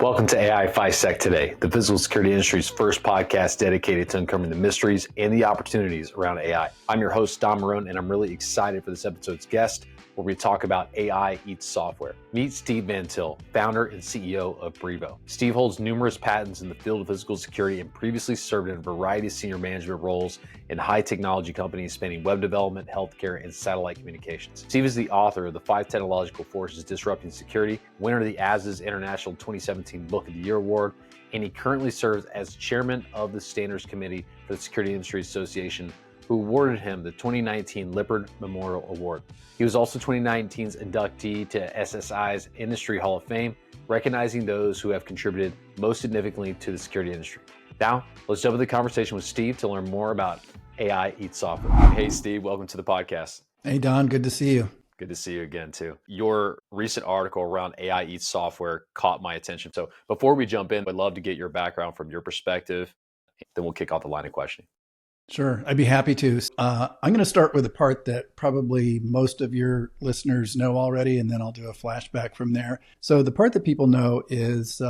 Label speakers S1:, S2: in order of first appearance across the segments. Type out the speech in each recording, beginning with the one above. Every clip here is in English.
S1: Welcome to AI PHYSEC Today, the physical security industry's first podcast dedicated to uncovering the mysteries and the opportunities around AI. I'm your host, Don Marone, and I'm really excited for this episode's guest, where we talk about AI eats software. Meet Steve Van Til, founder and CEO of Brivo. Steve holds numerous patents in the field of physical security and previously served in a variety of senior management roles in high technology companies spanning web development, healthcare, and satellite communications. Steve is the author of The 5 Technological Forces Disrupting Security, winner of the ASDA's International 2017 Book of the Year Award, and he currently serves as chairman of the Standards Committee for the Security Industry Association, who awarded him the 2019 Lippard Memorial Award. He was also 2019's inductee to SSI's Industry Hall of Fame, recognizing those who have contributed most significantly to the security industry. Now, let's jump into the conversation with Steve to learn more about AI eats software. Hey, Steve, welcome to the podcast.
S2: Hey, Don, good to see you.
S1: Good to see you again, too. Your recent article around AI eats software caught my attention. So before we jump in, I'd love to get your background from your perspective. Then we'll kick off the line of questioning.
S2: Sure, I'd be happy to. I'm going to start with a part that probably most of your listeners know already, and then I'll do a flashback from there. So the part that people know is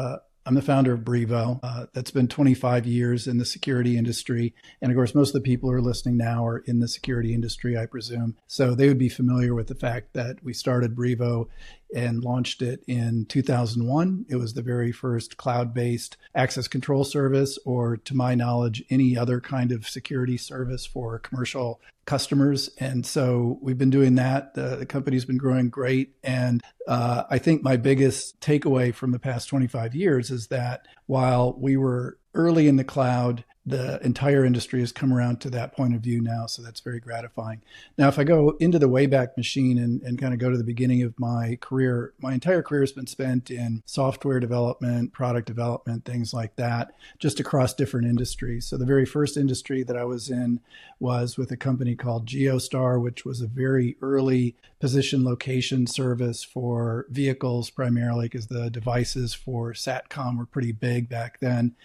S2: I'm the founder of Brivo. That's been 25 years in the security industry. And of course, most of the people who are listening now are in the security industry, I presume. So they would be familiar with the fact that we started Brivo and launched it in 2001. It was the very first cloud-based access control service, or to my knowledge, any other kind of security service for commercial customers. And so we've been doing that. The company's been growing great. And I think my biggest takeaway from the past 25 years is that while we were early in the cloud, the entire industry has come around to that point of view now. So that's very gratifying. Now, if I go into the Wayback Machine and kind of go to the beginning of my career, my entire career has been spent in software development, product development, things like that, just across different industries. So the very first industry that I was in was with a company called GeoStar, which was a very early position location service for vehicles primarily, because the devices for SATCOM were pretty big back then.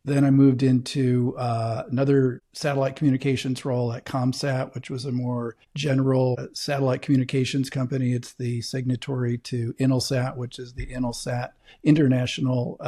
S2: Then I moved into another satellite communications role at ComSat, which was a more general satellite communications company. It's the signatory to Intelsat, which is the Intelsat International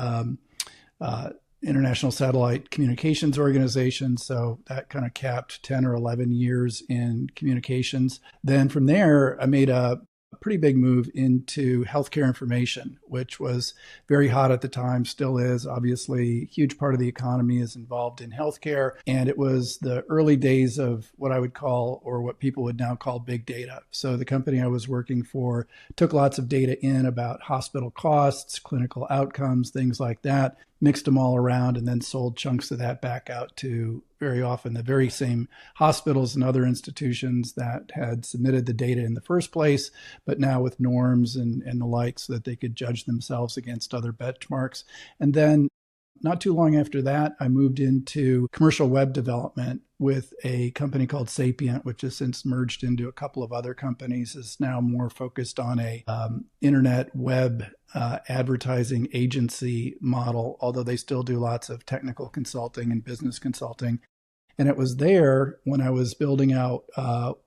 S2: Satellite Communications Organization. So that kind of capped 10 or 11 years in communications. Then from there, I made a pretty big move into healthcare information, which was very hot at the time, still is. Obviously, a huge part of the economy is involved in healthcare. And it was the early days of what I would call, or what people would now call, big data. So the company I was working for took lots of data in about hospital costs, clinical outcomes, things like that, mixed them all around, and then sold chunks of that back out to very often the very same hospitals and other institutions that had submitted the data in the first place, but now with norms and the like, so that they could judge themselves against other benchmarks. And then not too long after that, I moved into commercial web development with a company called Sapient, which has since merged into a couple of other companies, is now more focused on a internet web advertising agency model, although they still do lots of technical consulting and business consulting. And it was there when I was building out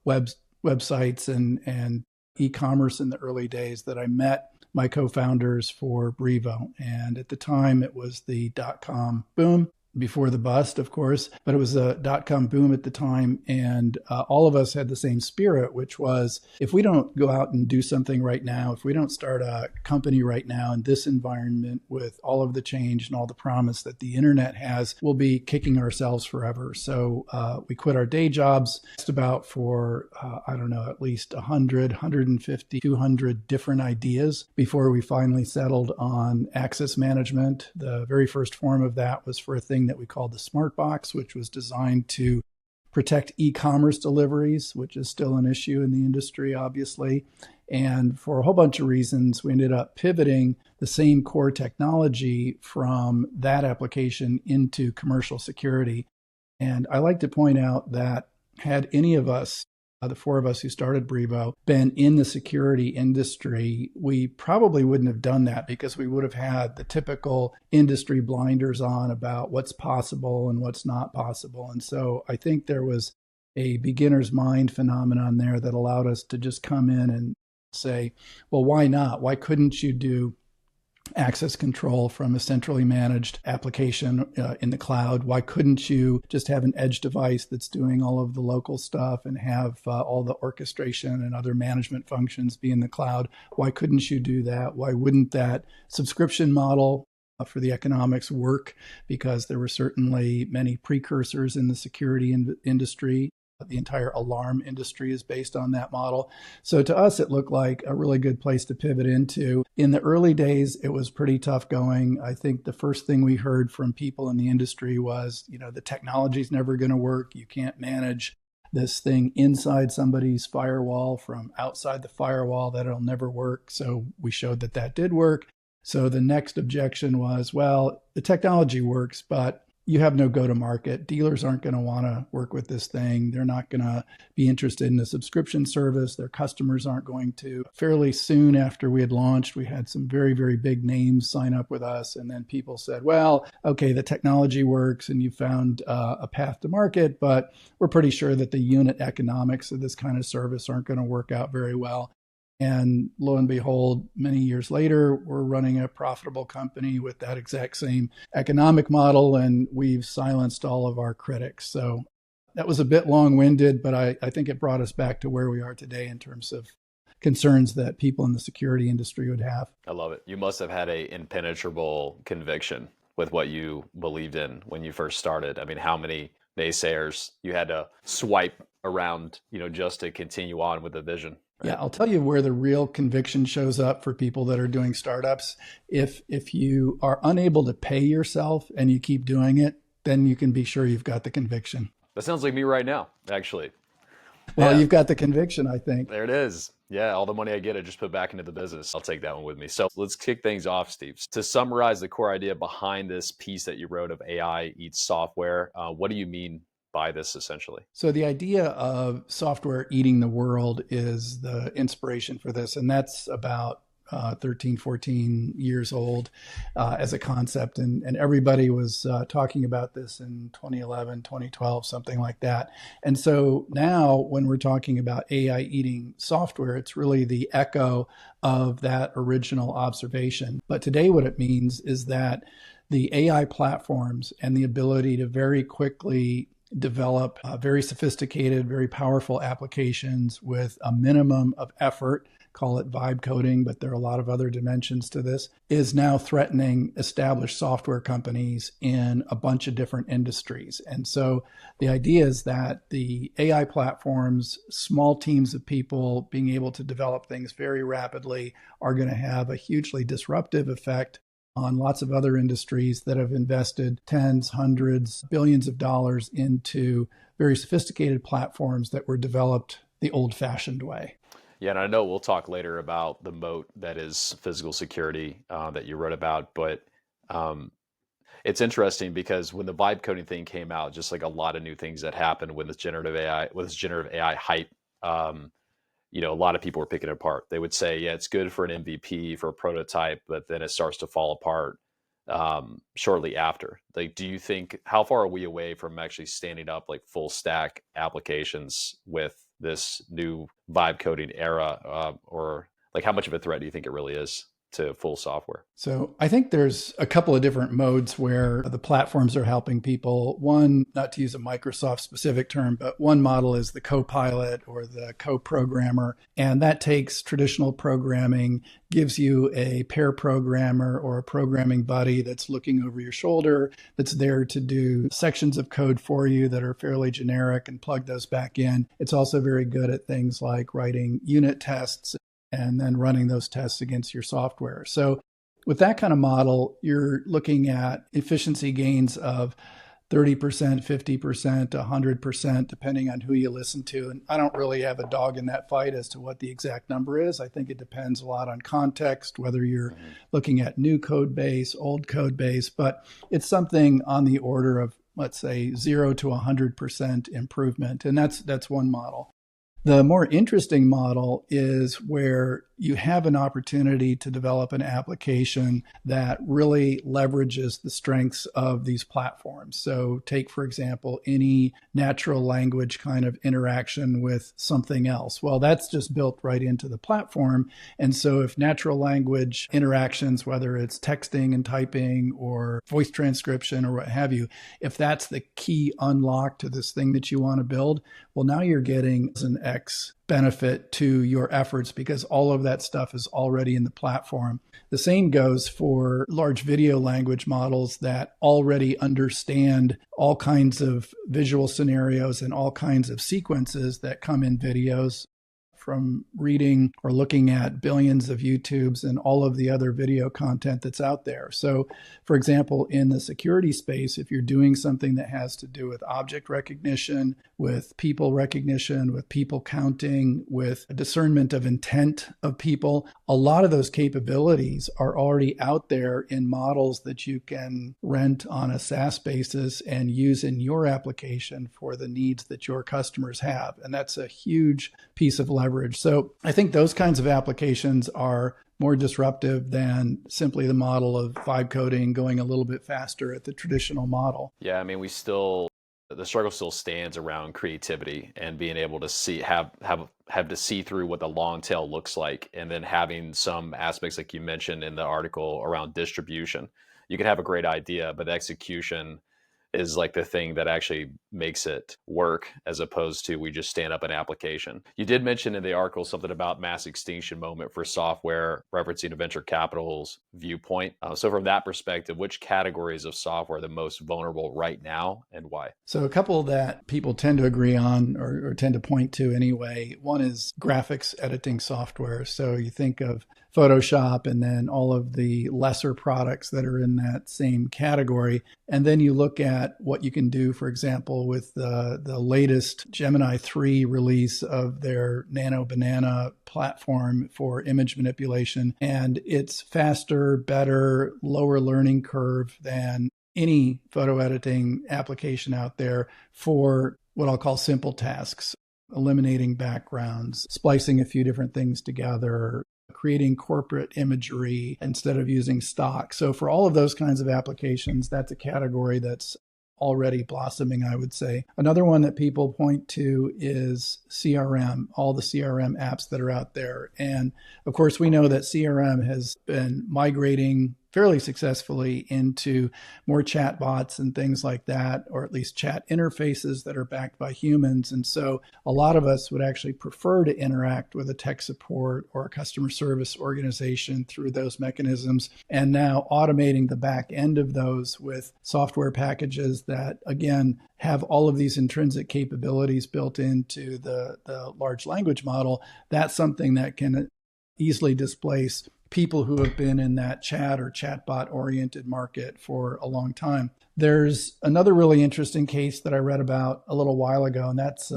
S2: websites and e-commerce in the early days that I met my co-founders for Brivo. And at the time, it was the dot-com boom, before the bust, of course, but it was a dot-com boom at the time. And all of us had the same spirit, which was, if we don't go out and do something right now, if we don't start a company right now in this environment with all of the change and all the promise that the internet has, we'll be kicking ourselves forever. So we quit our day jobs, just about for, at least 100, 150, 200 different ideas before we finally settled on access management. The very first form of that was for a thing that we called the Smart Box, which was designed to protect e-commerce deliveries, which is still an issue in the industry, obviously. And for a whole bunch of reasons, we ended up pivoting the same core technology from that application into commercial security. And I like to point out that had any of us, the four of us who started Brivo, been in the security industry, we probably wouldn't have done that, because we would have had the typical industry blinders on about what's possible and what's not possible. And so I think there was a beginner's mind phenomenon there that allowed us to just come in and say, well, why not? Why couldn't you do access control from a centrally managed application in the cloud? Why couldn't you just have an edge device that's doing all of the local stuff and have all the orchestration and other management functions be in the cloud? Why couldn't you do that? Why wouldn't that subscription model for the economics work? Because there were certainly many precursors in the security industry. The entire alarm industry is based on that model. So to us, it looked like a really good place to pivot into. In the early days, it was pretty tough going. I think the first thing we heard from people in the industry was, the technology's never going to work. You can't manage this thing inside somebody's firewall from outside the firewall, that it'll never work. So we showed that that did work. So the next objection was, well, the technology works, but you have no go-to-market. Dealers aren't going to want to work with this thing. They're not going to be interested in a subscription service. Their customers aren't going to. Fairly soon after we had launched, we had some very, very big names sign up with us. And then people said, well, okay, the technology works and you found a path to market, but we're pretty sure that the unit economics of this kind of service aren't going to work out very well. And lo and behold, many years later, we're running a profitable company with that exact same economic model, and we've silenced all of our critics. So that was a bit long-winded, but I think it brought us back to where we are today in terms of concerns that people in the security industry would have.
S1: I love it. You must have had a impenetrable conviction with what you believed in when you first started. I mean, how many naysayers you had to swipe around, just to continue on with the vision?
S2: Right? Yeah, I'll tell you where the real conviction shows up for people that are doing startups. If you are unable to pay yourself and you keep doing it, then you can be sure you've got the conviction.
S1: That sounds like me right now, actually.
S2: Well, yeah. You've got the conviction, I think.
S1: There it is. Yeah, all the money I get, I just put back into the business. I'll take that one with me. So let's kick things off, Steve. To summarize the core idea behind this piece that you wrote of AI eats software, what do you mean by this essentially?
S2: So the idea of software eating the world is the inspiration for this. And that's about 13, 14 years old as a concept. And everybody was talking about this in 2011, 2012, something like that. And so now when we're talking about AI eating software, it's really the echo of that original observation. But today what it means is that the AI platforms and the ability to very quickly develop very sophisticated, very powerful applications with a minimum of effort, call it vibe coding, but there are a lot of other dimensions to this, is now threatening established software companies in a bunch of different industries. And so the idea is that the AI platforms, small teams of people being able to develop things very rapidly, are going to have a hugely disruptive effect on lots of other industries that have invested tens, hundreds, billions of dollars into very sophisticated platforms that were developed the old-fashioned way.
S1: Yeah, and I know we'll talk later about the moat that is physical security that you wrote about, but it's interesting because when the vibe coding thing came out, just like a lot of new things that happened with this generative AI hype, a lot of people were picking it apart. They would say, yeah, it's good for an MVP, for a prototype, but then it starts to fall apart shortly after. Like, do you think, how far are we away from actually standing up like full stack applications with this new vibe coding era? Or like, how much of a threat do you think it really is to full software?
S2: So I think there's a couple of different modes where the platforms are helping people. One, not to use a Microsoft specific term, but one model is the co-pilot or the co-programmer. And that takes traditional programming, gives you a pair programmer or a programming buddy that's looking over your shoulder, that's there to do sections of code for you that are fairly generic and plug those back in. It's also very good at things like writing unit tests and then running those tests against your software. So with that kind of model, you're looking at efficiency gains of 30%, 50%, 100%, depending on who you listen to. And I don't really have a dog in that fight as to what the exact number is. I think it depends a lot on context, whether you're looking at new code base, old code base, but it's something on the order of, let's say, 0 to 100% improvement. And that's one model. The more interesting model is where you have an opportunity to develop an application that really leverages the strengths of these platforms. So take, for example, any natural language kind of interaction with something else. Well, that's just built right into the platform. And so if natural language interactions, whether it's texting and typing or voice transcription or what have you, if that's the key unlock to this thing that you want to build, well, now you're getting an X benefit to your efforts because all of that stuff is already in the platform. The same goes for large video language models that already understand all kinds of visual scenarios and all kinds of sequences that come in videos, from reading or looking at billions of YouTubes and all of the other video content that's out there. So, for example, in the security space, if you're doing something that has to do with object recognition, with people recognition, with people counting, with discernment of intent of people, a lot of those capabilities are already out there in models that you can rent on a SaaS basis and use in your application for the needs that your customers have. And that's a huge piece of leverage. So I think those kinds of applications are more disruptive than simply the model of vibe coding going a little bit faster at the traditional model.
S1: Yeah, I mean, the struggle still stands around creativity and being able to have to see through what the long tail looks like, and then having some aspects like you mentioned in the article around distribution. You could have a great idea, but execution is like the thing that actually makes it work, as opposed to we just stand up an application. You did mention in the article something about mass extinction moment for software, referencing a venture capital's viewpoint. So from that perspective, which categories of software are the most vulnerable right now and why?
S2: So a couple that people tend to agree on or tend to point to anyway. One is graphics editing software. So you think of Photoshop and then all of the lesser products that are in that same category. And then you look at what you can do, for example, with the latest Gemini 3 release of their Nano Banana platform for image manipulation. And it's faster, better, lower learning curve than any photo editing application out there for what I'll call simple tasks, eliminating backgrounds, splicing a few different things together, creating corporate imagery instead of using stock. So for all of those kinds of applications, that's a category that's already blossoming, I would say. Another one that people point to is CRM, all the CRM apps that are out there. And of course, we know that CRM has been migrating fairly successfully into more chatbots and things like that, or at least chat interfaces that are backed by humans. And so a lot of us would actually prefer to interact with a tech support or a customer service organization through those mechanisms. And now automating the back end of those with software packages that, again, have all of these intrinsic capabilities built into the large language model, that's something that can easily displace people who have been in that chat or chatbot oriented market for a long time. There's another really interesting case that I read about a little while ago, and that's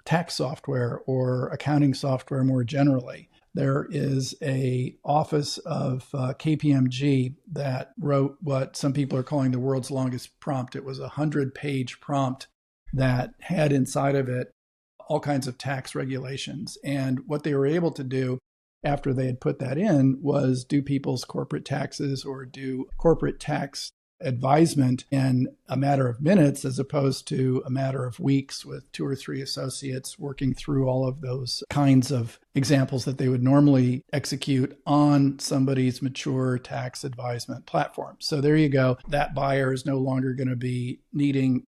S2: tax software or accounting software more generally. There is a office of KPMG that wrote what some people are calling the world's longest prompt. It was a 100-page prompt that had inside of it all kinds of tax regulations. And what they were able to do after they had put that in was do people's corporate taxes or do corporate tax advisement in a matter of minutes, as opposed to a matter of weeks with 2 or 3 associates working through all of those kinds of examples that they would normally execute on somebody's mature tax advisement platform. So there you go. That buyer is no longer going to be needing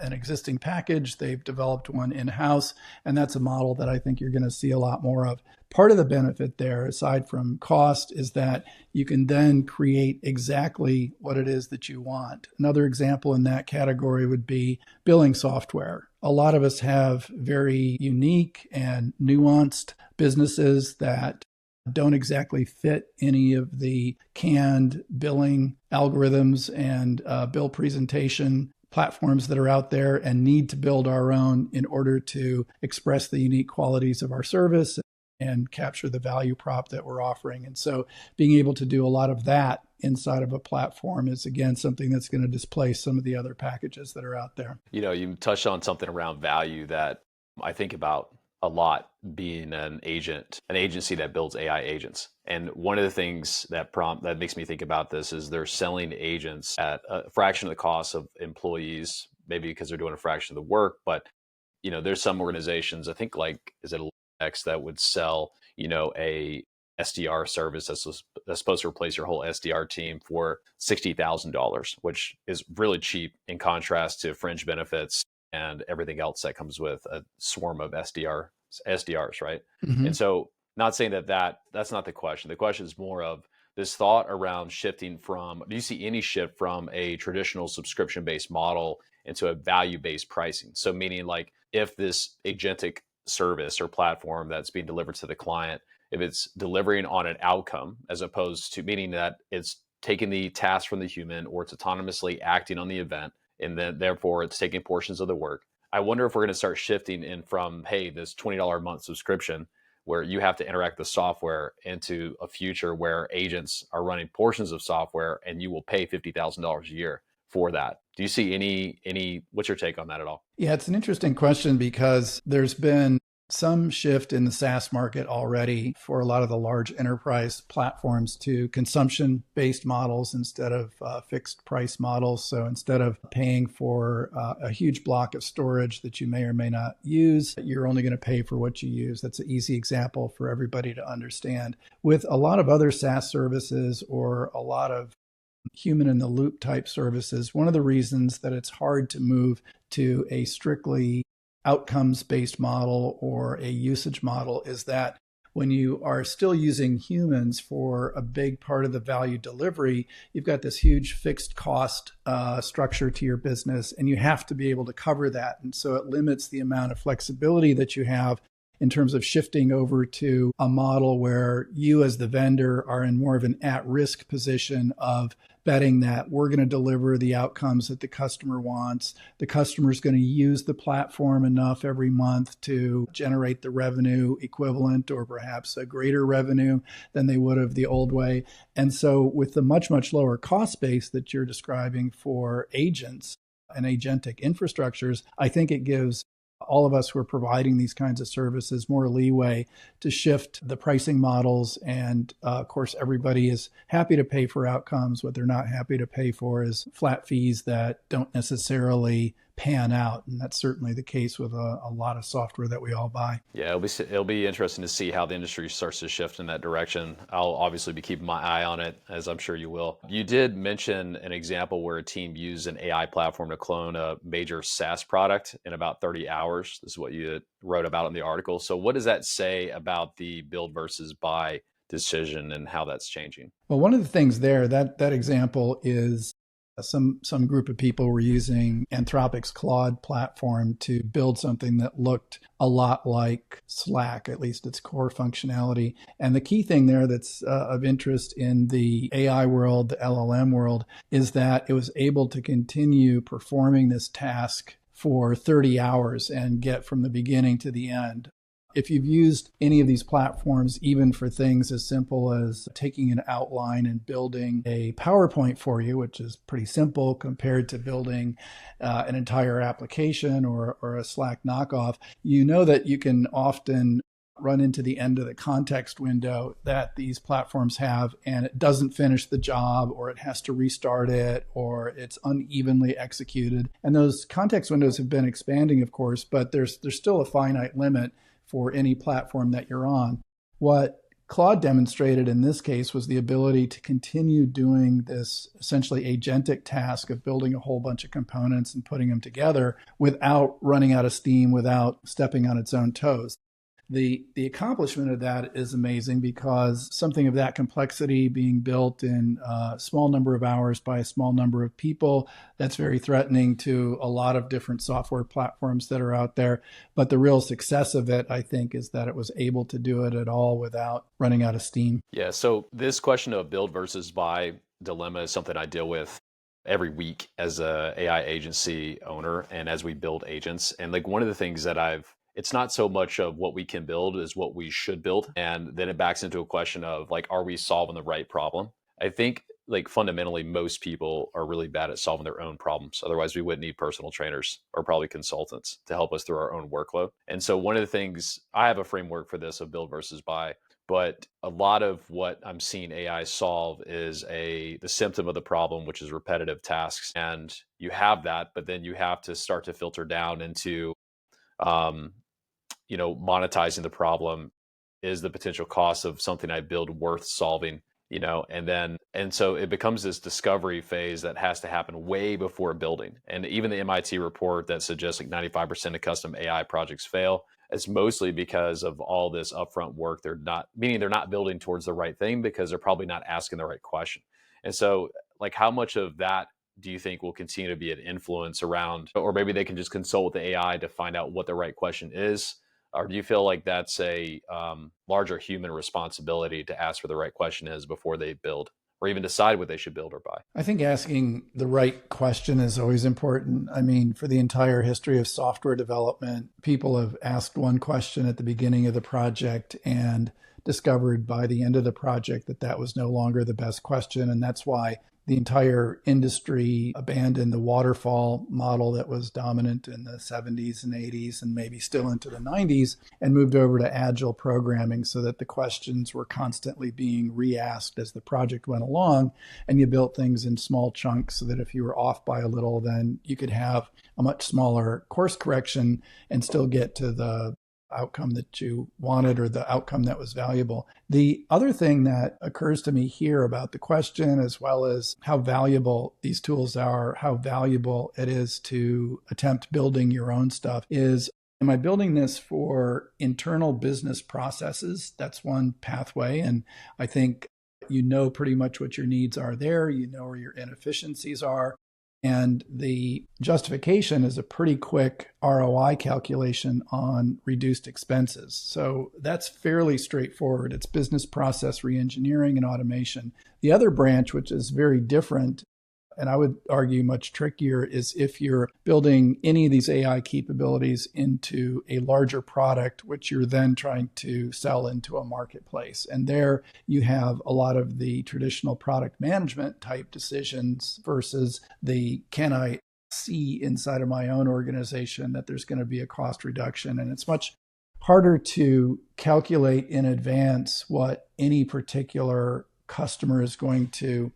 S2: an existing package. They've developed one in-house, and that's a model that I think you're going to see a lot more of. Part of the benefit there, aside from cost, is that you can then create exactly what it is that you want. Another example in that category would be billing software. A lot of us have very unique and nuanced businesses that don't exactly fit any of the canned billing algorithms and bill presentation platforms that are out there, and need to build our own in order to express the unique qualities of our service and capture the value prop that we're offering. And so being able to do a lot of that inside of a platform is, again, something that's going to displace some of the other packages that are out there.
S1: You know, you touched on something around value that I think about a lot being an agency that builds AI agents. And one of the things that makes me think about this is they're selling agents at a fraction of the cost of employees, maybe because they're doing a fraction of the work. But there's some organizations, I think, like, is it X, that would sell, a SDR service that's supposed to replace your whole SDR team for $60,000, which is really cheap in contrast to fringe benefits and everything else that comes with a swarm of SDRs, right?
S2: Mm-hmm.
S1: And so, not saying that's not the question. The question is more of this thought around shifting from, do you see any shift from a traditional subscription based model into a value based pricing? So, meaning, like, if this agentic service or platform that's being delivered to the client, if it's delivering on an outcome, as opposed to, meaning that it's taking the task from the human, or it's autonomously acting on the event, and then therefore it's taking portions of the work. I wonder if we're going to start shifting in from, hey, this $20 a month subscription where you have to interact with software, into a future where agents are running portions of software and you will pay $50,000 a year for that. Do you see what's your take on that at all?
S2: Yeah, it's an interesting question because there's been some shift in the SaaS market already for a lot of the large enterprise platforms to consumption-based models instead of fixed price models. So instead of paying for a huge block of storage that you may or may not use, you're only going to pay for what you use. That's an easy example for everybody to understand. With a lot of other SaaS services or a lot of human in the loop type services, one of the reasons that it's hard to move to a strictly outcomes based model or a usage model is that when you are still using humans for a big part of the value delivery, you've got this huge fixed cost structure to your business, and you have to be able to cover that. And so it limits the amount of flexibility that you have in terms of shifting over to a model where you as the vendor are in more of an at-risk position of betting that we're going to deliver the outcomes that the customer wants. The customer is going to use the platform enough every month to generate the revenue equivalent or perhaps a greater revenue than they would have the old way. And so with the much, much lower cost base that you're describing for agents and agentic infrastructures, I think it gives all of us who are providing these kinds of services more leeway to shift the pricing models. And of course, everybody is happy to pay for outcomes. What they're not happy to pay for is flat fees that don't necessarily pan out. And that's certainly the case with a lot of software that we all buy.
S1: Yeah, it'll be interesting to see how the industry starts to shift in that direction. I'll obviously be keeping my eye on it, as I'm sure you will. You did mention an example where a team used an AI platform to clone a major SaaS product in about 30 hours. This is what you wrote about in the article. So what does that say about the build versus buy decision and how that's changing?
S2: Well, one of the things there, that example is some group of people were using Anthropic's Claude platform to build something that looked a lot like Slack, at least its core functionality. And the key thing there that's of interest in the AI world, the LLM world, is that it was able to continue performing this task for 30 hours and get from the beginning to the end. If you've used any of these platforms, even for things as simple as taking an outline and building a PowerPoint for you, which is pretty simple compared to building an entire application or a Slack knockoff, you know that you can often run into the end of the context window that these platforms have, and it doesn't finish the job, or it has to restart it, or it's unevenly executed. And those context windows have been expanding, of course, but there's still a finite limit for any platform that you're on. What Claude demonstrated in this case was the ability to continue doing this essentially agentic task of building a whole bunch of components and putting them together without running out of steam, without stepping on its own toes. The accomplishment of that is amazing because something of that complexity being built in a small number of hours by a small number of people, that's very threatening to a lot of different software platforms that are out there. But the real success of it, I think, is that it was able to do it at all without running out of steam.
S1: Yeah, so this question of build versus buy dilemma is something I deal with every week as a AI agency owner and as we build agents. And like one of the things that it's not so much of what we can build as what we should build. And then it backs into a question of like, are we solving the right problem? I think like fundamentally, most people are really bad at solving their own problems. Otherwise, we wouldn't need personal trainers or probably consultants to help us through our own workload. And so one of the things, I have a framework for this of build versus buy, but a lot of what I'm seeing AI solve is the symptom of the problem, which is repetitive tasks. And you have that, but then you have to start to filter down into, um, monetizing the problem. Is the potential cost of something I build worth solving? And so it becomes this discovery phase that has to happen way before building. And even the MIT report that suggests like 95% of custom AI projects fail, it's mostly because of all this upfront work. They're not building towards the right thing because they're probably not asking the right question. And so, like, how much of that do you think will continue to be an influence around, or maybe they can just consult with the AI to find out what the right question is? Or do you feel like that's a larger human responsibility to ask where the right question is before they build, or even decide what they should build or buy?
S2: I think asking the right question is always important. I mean, for the entire history of software development, people have asked one question at the beginning of the project and discovered by the end of the project that that was no longer the best question. And that's why the entire industry abandoned the waterfall model that was dominant in the 70s and 80s and maybe still into the 90s and moved over to agile programming so that the questions were constantly being re-asked as the project went along. And you built things in small chunks so that if you were off by a little, then you could have a much smaller course correction and still get to the outcome that you wanted or the outcome that was valuable. The other thing that occurs to me here about the question, as well as how valuable these tools are, how valuable it is to attempt building your own stuff, is, am I building this for internal business processes? That's one pathway. And I think you know pretty much what your needs are there. You know where your inefficiencies are. And the justification is a pretty quick ROI calculation on reduced expenses. So that's fairly straightforward. It's business process reengineering and automation. The other branch, which is very different, and I would argue much trickier, is if you're building any of these AI capabilities into a larger product, which you're then trying to sell into a marketplace. And there you have a lot of the traditional product management type decisions versus the, can I see inside of my own organization that there's going to be a cost reduction? And it's much harder to calculate in advance what any particular customer is going to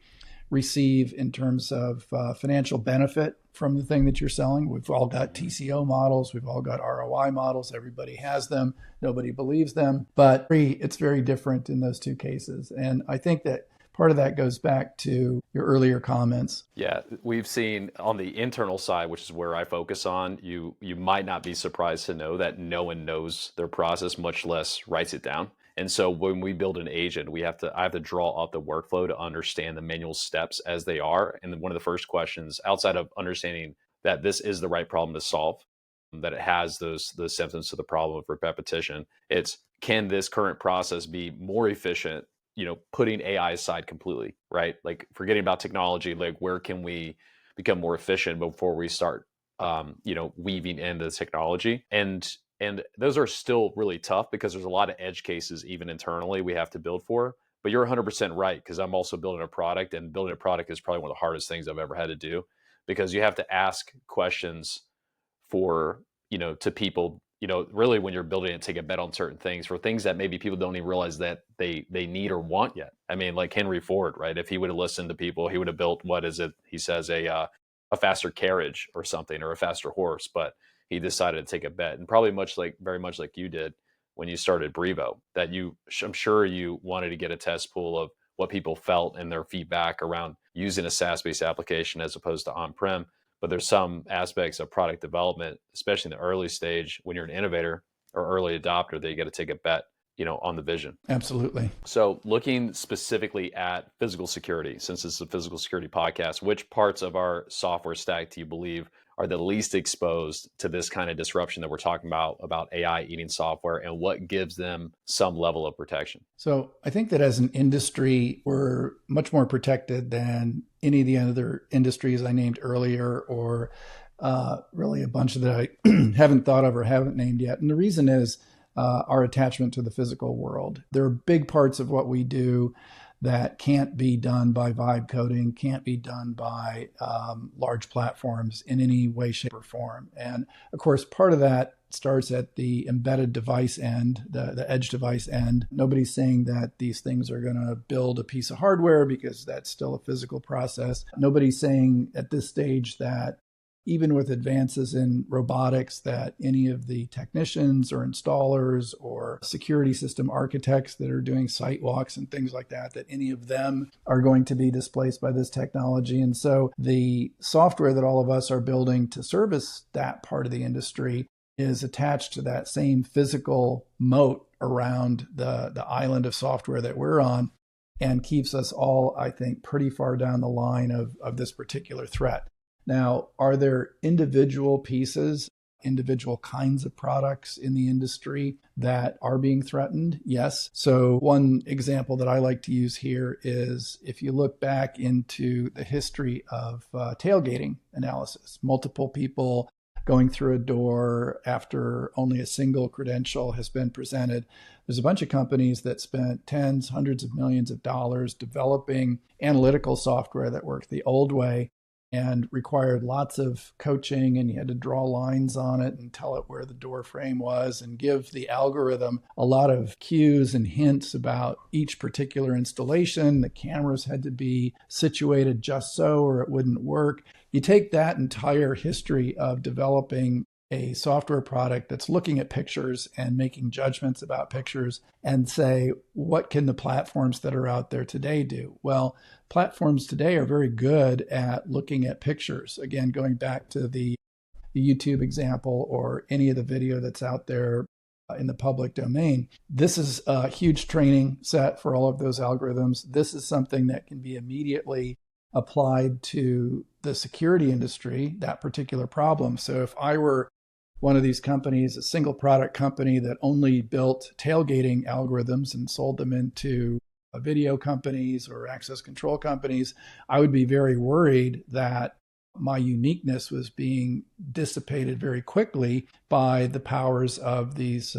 S2: receive in terms of financial benefit from the thing that you're selling. We've all got TCO models. We've all got ROI models. Everybody has them. Nobody believes them. But it's very different in those two cases. And I think that part of that goes back to your earlier comments.
S1: Yeah, we've seen on the internal side, which is where I focus on, you might not be surprised to know that no one knows their process, much less writes it down. And so when we build an agent, I have to draw up the workflow to understand the manual steps as they are. And then one of the first questions, outside of understanding that this is the right problem to solve, that it has those symptoms to the problem of repetition, it's, can this current process be more efficient, putting AI aside completely, right? Like forgetting about technology, like where can we become more efficient before we start, weaving in the technology? And those are still really tough because there's a lot of edge cases, even internally, we have to build for. But you're 100% right, because I'm also building a product, and building a product is probably one of the hardest things I've ever had to do, because you have to ask questions to people, really when you're building it, take a bet on certain things for things that maybe people don't even realize that they need or want yet. I mean, like Henry Ford, right? If he would have listened to people, he would have built, what is it? He says a faster carriage or something, or a faster horse, but he decided to take a bet. And probably very much like you did when you started Brivo, that I'm sure you wanted to get a test pool of what people felt and their feedback around using a SaaS-based application as opposed to on-prem. But there's some aspects of product development, especially in the early stage, when you're an innovator or early adopter, that you got to take a bet, on the vision.
S2: Absolutely.
S1: So looking specifically at physical security, since it's a physical security podcast, which parts of our software stack do you believe are the least exposed to this kind of disruption that we're talking about AI eating software, and what gives them some level of protection?
S2: So I think that as an industry, we're much more protected than any of the other industries I named earlier, or really a bunch that I haven't thought of or haven't named yet. And the reason is our attachment to the physical world. There are big parts of what we do that can't be done by vibe coding, can't be done by large platforms in any way, shape, or form. And of course, part of that starts at the embedded device end, the edge device end. Nobody's saying that these things are going to build a piece of hardware because that's still a physical process. Nobody's saying at this stage that even with advances in robotics, that any of the technicians or installers or security system architects that are doing site walks and things like that, that any of them are going to be displaced by this technology. And so the software that all of us are building to service that part of the industry is attached to that same physical moat around the island of software that we're on, and keeps us all, I think, pretty far down the line of this particular threat. Now, are there individual pieces, individual kinds of products in the industry that are being threatened? Yes. So one example that I like to use here is if you look back into the history of tailgating analysis, multiple people going through a door after only a single credential has been presented. There's a bunch of companies that spent tens, hundreds of millions of dollars developing analytical software that worked the old way and required lots of coaching, and you had to draw lines on it and tell it where the door frame was and give the algorithm a lot of cues and hints about each particular installation. The cameras had to be situated just so or it wouldn't work. You take that entire history of developing a software product that's looking at pictures and making judgments about pictures and say, what can the platforms that are out there today do? Well, platforms today are very good at looking at pictures. Again, going back to the YouTube example or any of the video that's out there in the public domain. This is a huge training set for all of those algorithms. This is something that can be immediately applied to the security industry, that particular problem. So if I were one of these companies, a single product company that only built tailgating algorithms and sold them into video companies or access control companies, I would be very worried that my uniqueness was being dissipated very quickly by the powers of these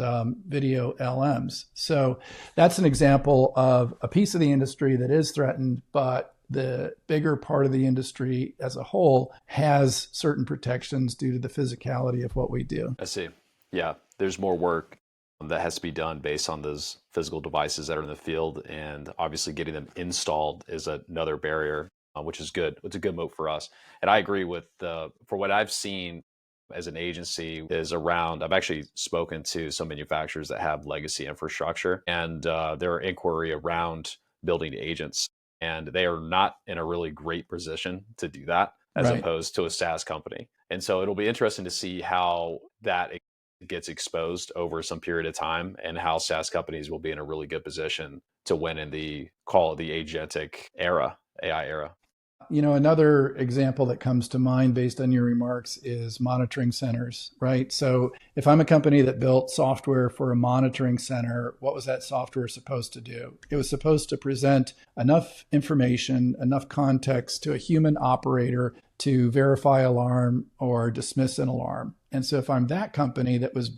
S2: video LMs. So that's an example of a piece of the industry that is threatened, but the bigger part of the industry as a whole has certain protections due to the physicality of what we do.
S1: I see. Yeah, there's more work that has to be done based on those physical devices that are in the field, and obviously getting them installed is another barrier, which is good. It's a good moat for us. And I agree with for what I've seen as an agency is around, I've actually spoken to some manufacturers that have legacy infrastructure and their inquiry around building agents. And they are not in a really great position to do that as
S2: Right.
S1: opposed to a SaaS company. And so it'll be interesting to see how that gets exposed over some period of time and how SaaS companies will be in a really good position to win in the agentic era, AI era.
S2: You know, another example that comes to mind based on your remarks is monitoring centers, right? So if I'm a company that built software for a monitoring center, what was that software supposed to do? It was supposed to present enough information, enough context to a human operator to verify alarm or dismiss an alarm. And so if I'm that company that was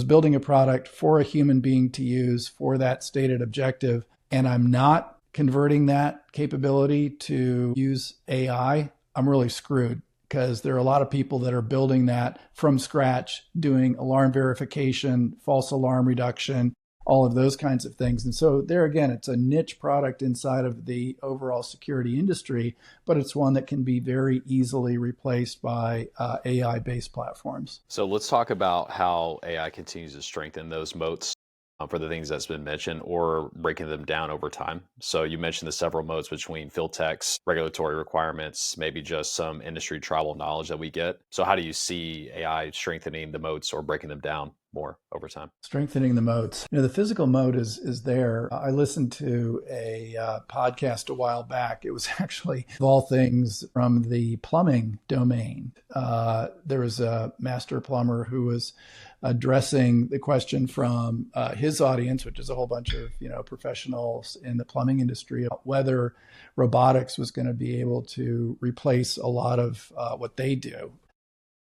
S2: building a product for a human being to use for that stated objective, and I'm not converting that capability to use AI, I'm really screwed, because there are a lot of people that are building that from scratch, doing alarm verification, false alarm reduction, all of those kinds of things. And so there again, it's a niche product inside of the overall security industry, but it's one that can be very easily replaced by AI-based platforms.
S1: So let's talk about how AI continues to strengthen those moats for the things that's been mentioned or breaking them down over time. So you mentioned the several modes between field techs, regulatory requirements, maybe just some industry tribal knowledge that we get. So how do you see AI strengthening the moats or breaking them down more over time?
S2: Strengthening the moats. You know, the physical moat is there. I listened to a podcast a while back. It was actually, of all things, from the plumbing domain. There was a master plumber who was addressing the question from his audience, which is a whole bunch of professionals in the plumbing industry, whether robotics was going to be able to replace a lot of what they do.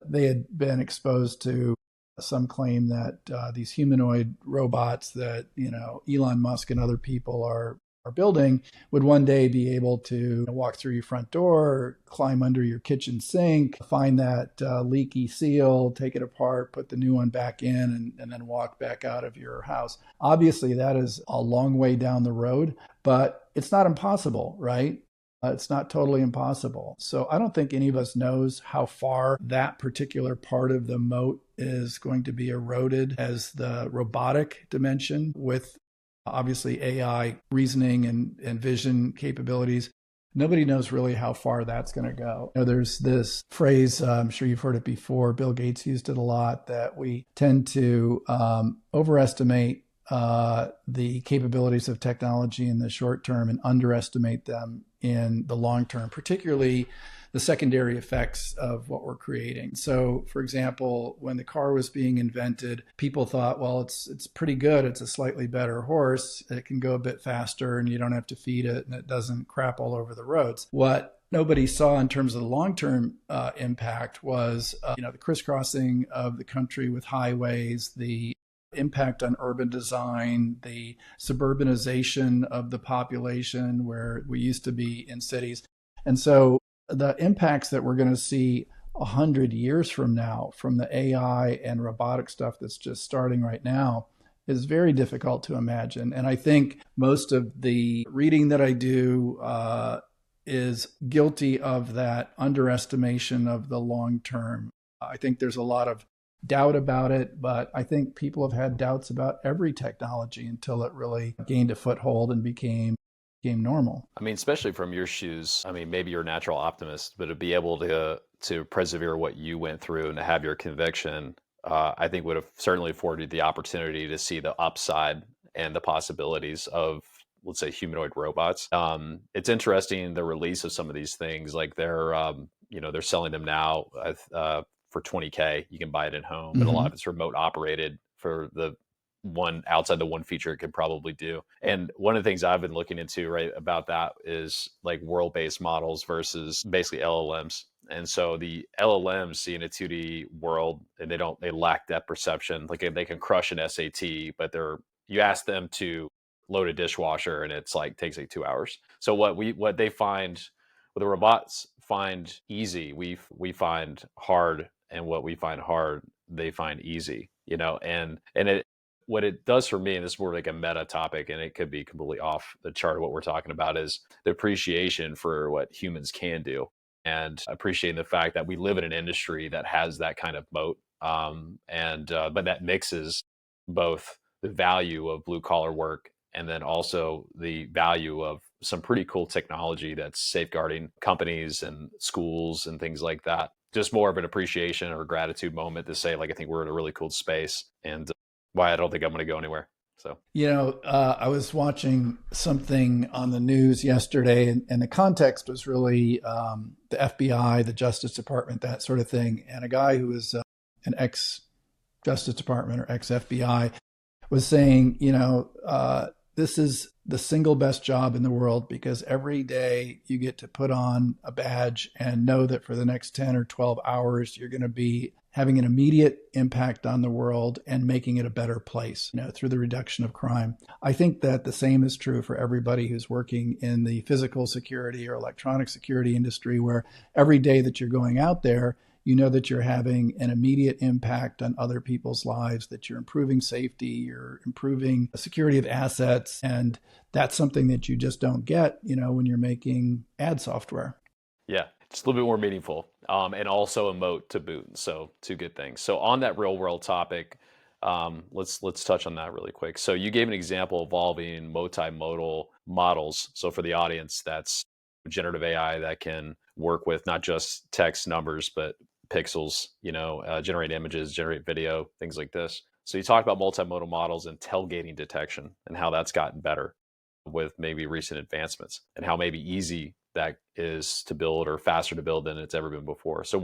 S2: They had been exposed to some claim that these humanoid robots that Elon Musk and other people are our building would one day be able to walk through your front door, climb under your kitchen sink, find that leaky seal, take it apart, put the new one back in, and then walk back out of your house. Obviously, that is a long way down the road, but it's not impossible, right? It's not totally impossible. So I don't think any of us knows how far that particular part of the moat is going to be eroded as the robotic dimension with obviously AI reasoning and vision capabilities. Nobody knows really how far that's going to go. There's this phrase, I'm sure you've heard it before, Bill Gates used it a lot, that we tend to overestimate the capabilities of technology in the short term and underestimate them in the long term, particularly the secondary effects of what we're creating. So, for example, when the car was being invented, people thought, well, it's pretty good. It's a slightly better horse. It can go a bit faster and you don't have to feed it and it doesn't crap all over the roads. What nobody saw in terms of the long-term impact was, the crisscrossing of the country with highways, the impact on urban design, the suburbanization of the population where we used to be in cities. And so the impacts that we're going to see 100 years from now from the AI and robotic stuff that's just starting right now is very difficult to imagine. And I think most of the reading that I do is guilty of that underestimation of the long term. I think there's a lot of doubt about it, but I think people have had doubts about every technology until it really gained a foothold and became normal.
S1: I mean, especially from your shoes, I mean, maybe you're a natural optimist, but to be able to persevere what you went through and to have your conviction, I think would have certainly afforded the opportunity to see the upside and the possibilities of, let's say, humanoid robots. It's interesting the release of some of these things, like they're selling them now for $20K. You can buy it at home, but a lot of it's remote operated for the one outside the one feature it could probably do. And one of the things I've been looking into right about that is like world-based models versus basically LLMs. And so the LLMs see in a 2D world and they lack that perception. Like they can crush an SAT, but you ask them to load a dishwasher and it's like takes like 2 hours. So what they find, what the robots find easy, we find hard, and what we find hard, they find easy, and what it does for me, and this is more like a meta topic, and it could be completely off the chart of what we're talking about, is the appreciation for what humans can do and appreciating the fact that we live in an industry that has that kind of moat. But that mixes both the value of blue collar work and then also the value of some pretty cool technology that's safeguarding companies and schools and things like that. Just more of an appreciation or gratitude moment to say, like, I think we're in a really cool space, and why I don't think I'm going to go anywhere. So,
S2: I was watching something on the news yesterday, and the context was really the FBI, the Justice Department, that sort of thing. And a guy who was an ex-Justice Department or ex-FBI was saying, this is the single best job in the world because every day you get to put on a badge and know that for the next 10 or 12 hours, you're going to be having an immediate impact on the world and making it a better place, through the reduction of crime. I think that the same is true for everybody who's working in the physical security or electronic security industry, where every day that you're going out there, you know that you're having an immediate impact on other people's lives, that you're improving safety, you're improving the security of assets. And that's something that you just don't get, when you're making ad software.
S1: Yeah, just a little bit more meaningful, and also a moat to boot. So two good things. So on that real world topic, let's touch on that really quick. So you gave an example involving multimodal models. So for the audience, that's generative AI that can work with not just text, numbers, but pixels, generate images, generate video, things like this. So you talk about multimodal models and tailgating detection and how that's gotten better with maybe recent advancements, and how maybe easy that is to build or faster to build than it's ever been before. So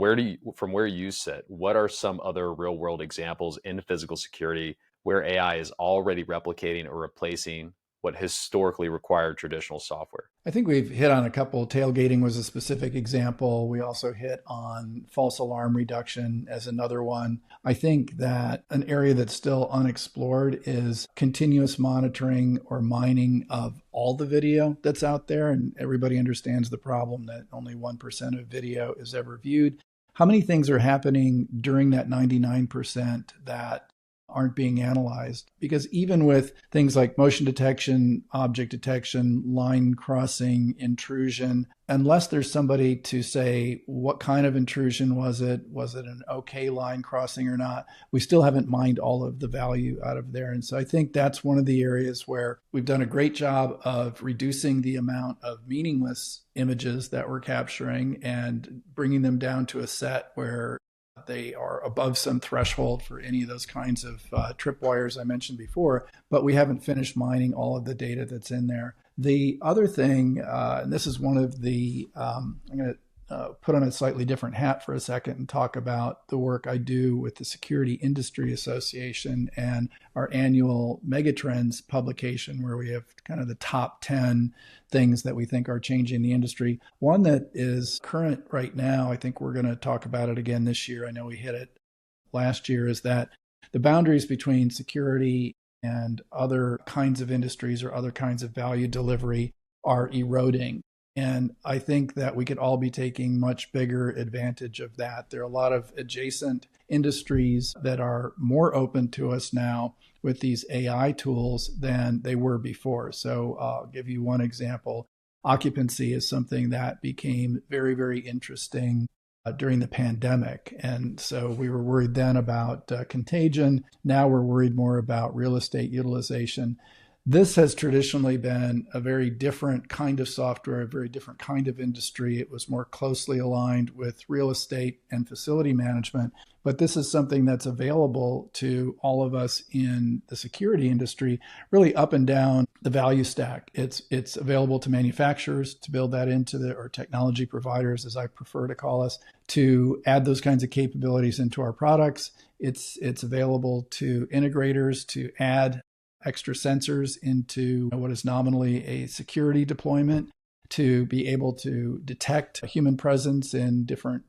S1: from where you sit, what are some other real world examples in physical security where AI is already replicating or replacing what historically required traditional software.
S2: I think we've hit on a couple. Tailgating was a specific example. We also hit on false alarm reduction as another one. I think that an area that's still unexplored is continuous monitoring or mining of all the video that's out there. And everybody understands the problem that only 1% of video is ever viewed. How many things are happening during that 99% that aren't being analyzed? Because even with things like motion detection, object detection, line crossing, intrusion, unless there's somebody to say what kind of intrusion was it an okay line crossing or not, we still haven't mined all of the value out of there. And so I think that's one of the areas where we've done a great job of reducing the amount of meaningless images that we're capturing and bringing them down to a set where they are above some threshold for any of those kinds of tripwires I mentioned before, but we haven't finished mining all of the data that's in there. The other thing, and this is one of the, I'm going to put on a slightly different hat for a second and talk about the work I do with the Security Industry Association and our annual Megatrends publication, where we have kind of the top 10 things that we think are changing the industry. One that is current right now, I think we're going to talk about it again this year. I know we hit it last year, is that the boundaries between security and other kinds of industries or other kinds of value delivery are eroding. And I think that we could all be taking much bigger advantage of that. There are a lot of adjacent industries that are more open to us now with these AI tools than they were before. So I'll give you one example. Occupancy is something that became very, very interesting during the pandemic. And so we were worried then about contagion. Now we're worried more about real estate utilization. This has traditionally been a very different kind of software, a very different kind of industry. It was more closely aligned with real estate and facility management. But this is something that's available to all of us in the security industry, really up and down the value stack. It's available to manufacturers to build that into or technology providers, as I prefer to call us, to add those kinds of capabilities into our products. It's available to integrators to add extra sensors into what is nominally a security deployment to be able to detect a human presence in different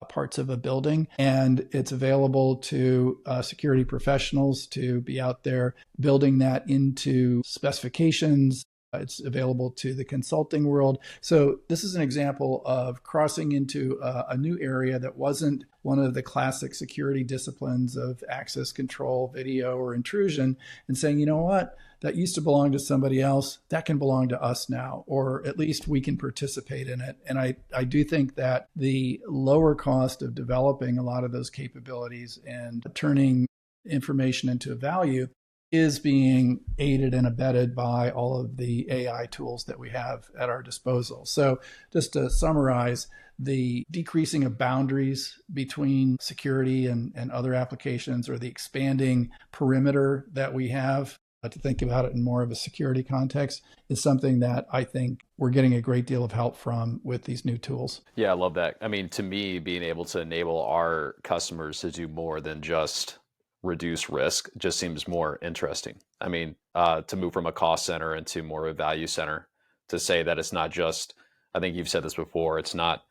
S2: parts of a building. And it's available to security professionals to be out there building that into specifications. It's available to the consulting world. So this is an example of crossing into a new area that wasn't one of the classic security disciplines of access control, video, or intrusion, and saying, you know what, that used to belong to somebody else, that can belong to us now, or at least we can participate in it. And I do think that the lower cost of developing a lot of those capabilities and turning information into value is being aided and abetted by all of the AI tools that we have at our disposal. So just to summarize, the decreasing of boundaries between security and other applications, or the expanding perimeter that we have to think about it in more of a security context, is something that I think we're getting a great deal of help from with these new tools.
S1: Yeah, I love that. I mean, to me, being able to enable our customers to do more than just reduce risk just seems more interesting. I mean, to move from a cost center into more of a value center, to say that it's not just, I think you've said this before, it's not,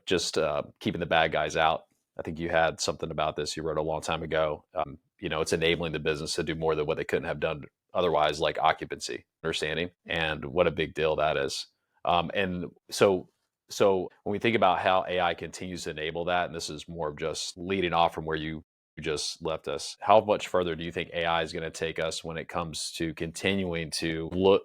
S1: just keeping the bad guys out. I think you had something about this you wrote a long time ago. It's enabling the business to do more than what they couldn't have done otherwise, like occupancy, understanding, and what a big deal that is. And so when we think about how AI continues to enable that, and this is more of just leading off from where you just left us, how much further do you think AI is going to take us when it comes to continuing to look,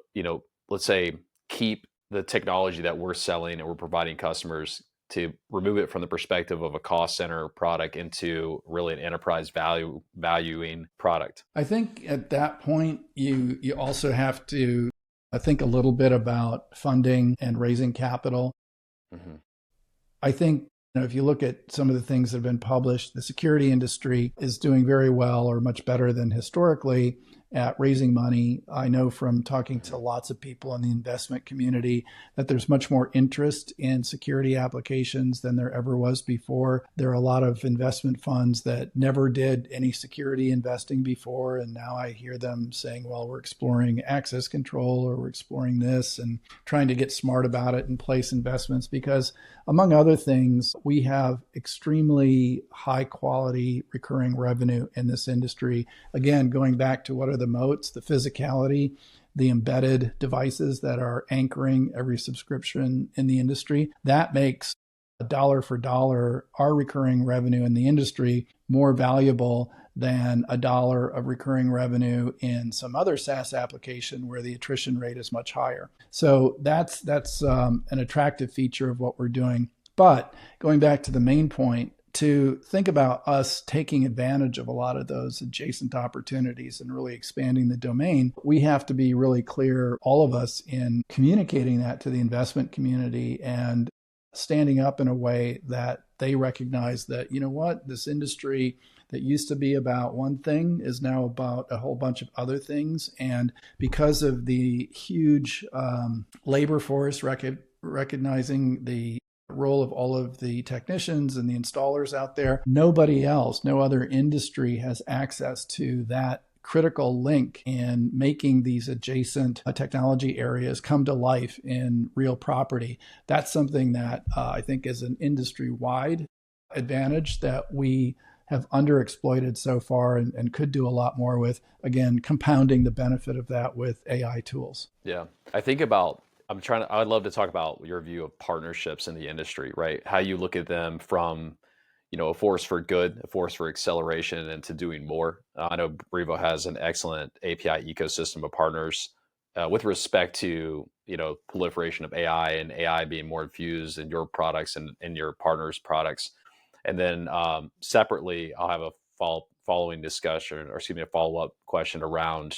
S1: let's say, keep the technology that we're selling and we're providing customers, to remove it from the perspective of a cost center product into really an enterprise valuing product?
S2: I think at that point, you also have to think a little bit about funding and raising capital. Mm-hmm. I think if you look at some of the things that have been published, the security industry is doing very well, or much better than historically. at raising money. I know from talking to lots of people in the investment community that there's much more interest in security applications than there ever was before. There are a lot of investment funds that never did any security investing before, and now I hear them saying, well, we're exploring access control or we're exploring this and trying to get smart about it and place investments because, among other things, we have extremely high quality recurring revenue in this industry. Again, going back to what are the moats, the physicality, the embedded devices that are anchoring every subscription in the industry, that makes dollar for dollar our recurring revenue in the industry more valuable than a dollar of recurring revenue in some other SaaS application where the attrition rate is much higher. So that's an attractive feature of what we're doing. But going back to the main point, to think about us taking advantage of a lot of those adjacent opportunities and really expanding the domain, we have to be really clear, all of us, in communicating that to the investment community and standing up in a way that they recognize that, you know what, this industry that used to be about one thing is now about a whole bunch of other things. And because of the huge labor force recognizing the role of all of the technicians and the installers out there, nobody else, no other industry has access to that critical link in making these adjacent technology areas come to life in real property. That's something that I think is an industry-wide advantage that we have underexploited so far and could do a lot more with, again, compounding the benefit of that with AI tools.
S1: Yeah. I'd love to talk about your view of partnerships in the industry, right? How you look at them from, a force for good, a force for acceleration, and to doing more. I know Brivo has an excellent API ecosystem of partners with respect to, proliferation of AI and AI being more infused in your products and in your partners' products. And then separately, I'll have a following discussion, or excuse me, a follow-up question around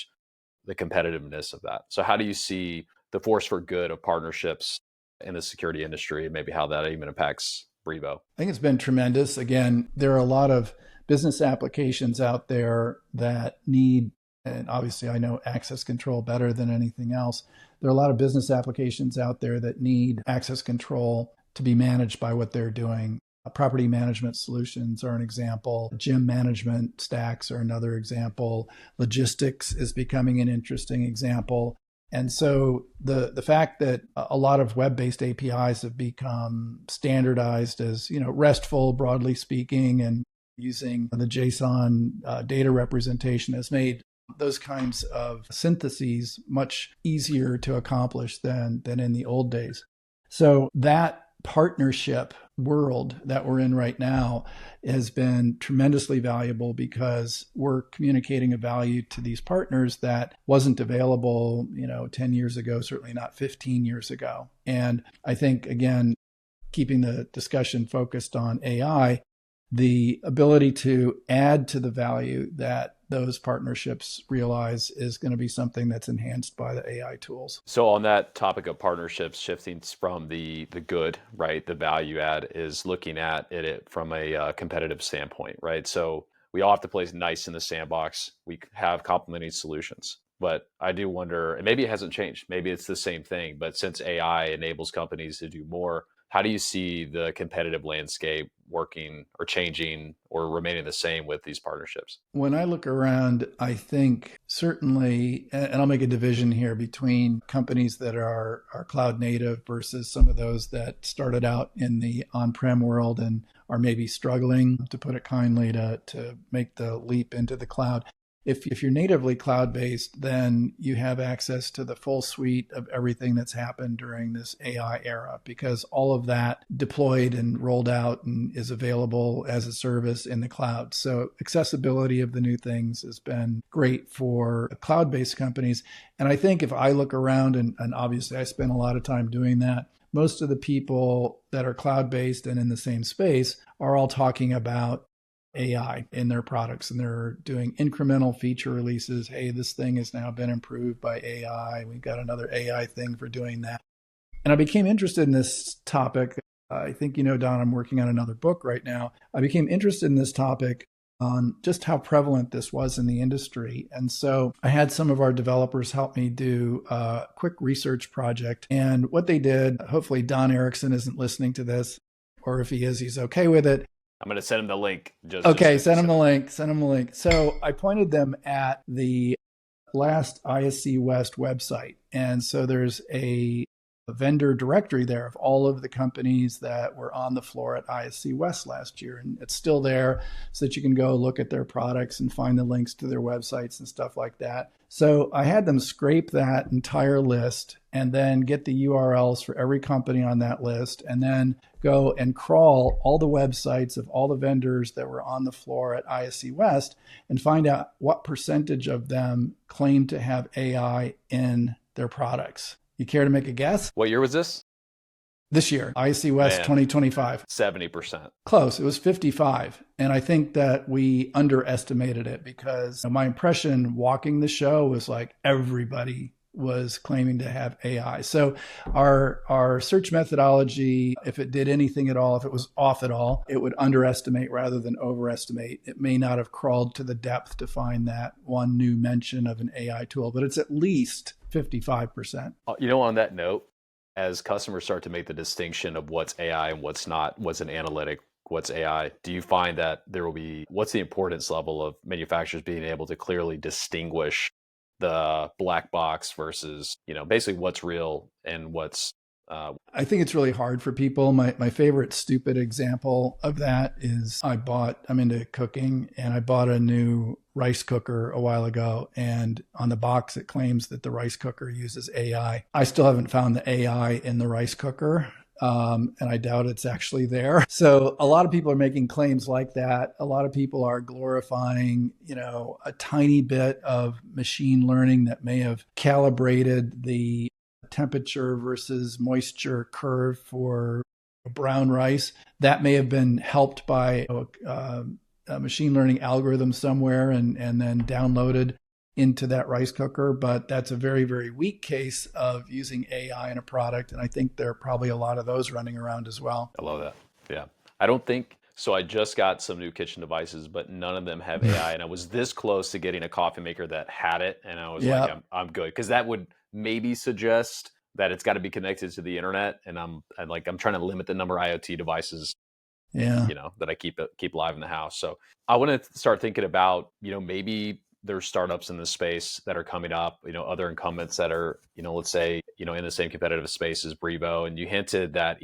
S1: the competitiveness of that. So how do you see the force for good of partnerships in the security industry, and maybe how that even impacts Brivo?
S2: I think it's been tremendous. Again, there are a lot of business applications out there that need, and obviously I know access control better than anything else. There are a lot of business applications out there that need access control to be managed by what they're doing. Property management solutions are an example. Gym management stacks are another example. Logistics is becoming an interesting example. And so the fact that a lot of web-based APIs have become standardized as, RESTful, broadly speaking, and using the JSON data representation has made those kinds of syntheses much easier to accomplish than in the old days. So that partnership world that we're in right now has been tremendously valuable because we're communicating a value to these partners that wasn't available, 10 years ago, certainly not 15 years ago. And I think, again, keeping the discussion focused on AI, the ability to add to the value that those partnerships realize is going to be something that's enhanced by the AI tools.
S1: So on that topic of partnerships, shifting from the good, right, the value add is looking at it from a competitive standpoint, right? So we all have to play nice in the sandbox. We have complementing solutions. But I do wonder, and maybe it hasn't changed, maybe it's the same thing, but since AI enables companies to do more, how do you see the competitive landscape working or changing or remaining the same with these partnerships?
S2: When I look around, I think certainly, and I'll make a division here between companies that are cloud native versus some of those that started out in the on-prem world and are maybe struggling, to put it kindly, to make the leap into the cloud. If you're natively cloud-based, then you have access to the full suite of everything that's happened during this AI era, because all of that deployed and rolled out and is available as a service in the cloud. So accessibility of the new things has been great for cloud-based companies. And I think if I look around, and obviously I spend a lot of time doing that, most of the people that are cloud-based and in the same space are all talking about AI in their products, and they're doing incremental feature releases. Hey, this thing has now been improved by AI. We've got another AI thing for doing that. And I became interested in this topic. I think, Don, I'm working on another book right now. I became interested in this topic on just how prevalent this was in the industry. And so I had some of our developers help me do a quick research project. And what they did, hopefully Don Erickson isn't listening to this, or if he is, he's okay with it.
S1: I'm going to send him the link.
S2: Send him the link. Send him the link. So I pointed them at the last ISC West website. And so there's a vendor directory there of all of the companies that were on the floor at ISC West last year. And it's still there so that you can go look at their products and find the links to their websites and stuff like that. So I had them scrape that entire list and then get the URLs for every company on that list, and then go and crawl all the websites of all the vendors that were on the floor at ISC West and find out what percentage of them claim to have AI in their products. You care to make a guess?
S1: What year was this?
S2: This year, ISC West 2025.
S1: 70%.
S2: Close. It was 55. And I think that we underestimated it because my impression walking the show was like everybody was claiming to have AI. So our search methodology, if it did anything at all, if it was off at all, it would underestimate rather than overestimate. It may not have crawled to the depth to find that one new mention of an AI tool, but it's at least 55%.
S1: On that note, as customers start to make the distinction of what's AI and what's not, what's an analytic, what's AI, do you find that what's the importance level of manufacturers being able to clearly distinguish the black box versus, basically what's real and what's...
S2: I think it's really hard for people. My favorite stupid example of that is I'm into cooking, and I bought a new rice cooker a while ago, and on the box it claims that the rice cooker uses AI. I still haven't found the AI in the rice cooker. And I doubt it's actually there. So a lot of people are making claims like that. A lot of people are glorifying, a tiny bit of machine learning that may have calibrated the temperature versus moisture curve for brown rice. That may have been helped by a machine learning algorithm somewhere and then downloaded into that rice cooker. But that's a very, very weak case of using AI in a product. And I think there are probably a lot of those running around as well.
S1: I love that. Yeah. I don't think so. I just got some new kitchen devices, but none of them have AI. And I was this close to getting a coffee maker that had it. And I was like, I'm good. Because that would maybe suggest that it's got to be connected to the internet. And I'm trying to limit the number of IoT devices that I keep live in the house. So I want to start thinking about, maybe there's startups in this space that are coming up, other incumbents that are, let's say, in the same competitive space as Brivo. And you hinted that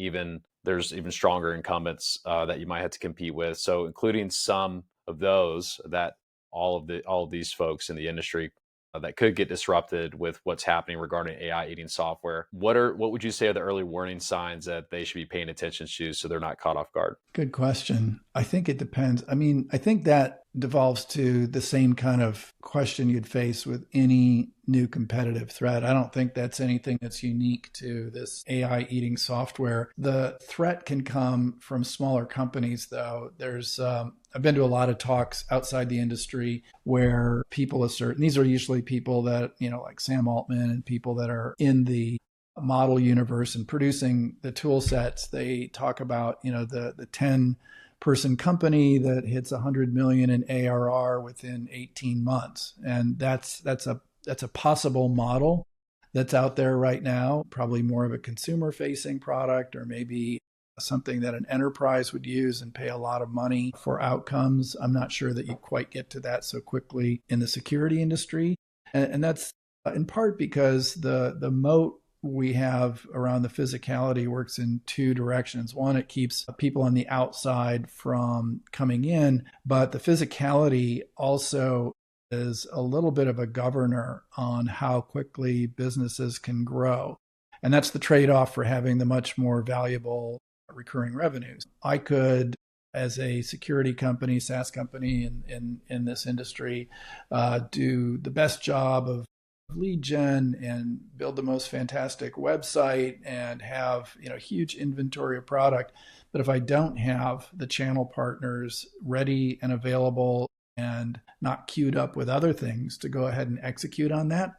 S1: there's even stronger incumbents that you might have to compete with. So including some of those that all of these folks in the industry that could get disrupted with what's happening regarding AI eating software. What would you say are the early warning signs that they should be paying attention to so they're not caught off guard?
S2: Good question. I think it depends. I think that devolves to the same kind of question you'd face with any new competitive threat. I don't think that's anything that's unique to this AI eating software. The threat can come from smaller companies, though. I've been to a lot of talks outside the industry where people assert, and these are usually people that, like Sam Altman and people that are in the model universe and producing the tool sets. They talk about, the 10-person company that hits 100 million in ARR within 18 months. And that's a possible model that's out there right now, probably more of a consumer-facing product, or maybe something that an enterprise would use and pay a lot of money for outcomes. I'm not sure that you quite get to that so quickly in the security industry. And that's in part because the moat we have around the physicality works in two directions. One, it keeps people on the outside from coming in, but the physicality also is a little bit of a governor on how quickly businesses can grow. And that's the trade-off for having the much more valuable recurring revenues. I could, as a security company, SaaS company in this industry, do the best job of lead gen and build the most fantastic website and have huge inventory of product. But if I don't have the channel partners ready and available and not queued up with other things to go ahead and execute on that,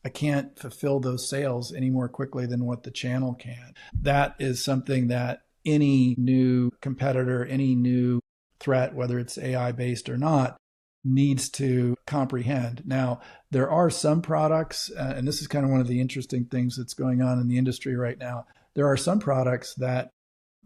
S2: I can't fulfill those sales any more quickly than what the channel can. That is something that any new competitor, any new threat, whether it's AI based or not, needs to comprehend. Now, there are some products, and this is kind of one of the interesting things that's going on in the industry right now. There are some products that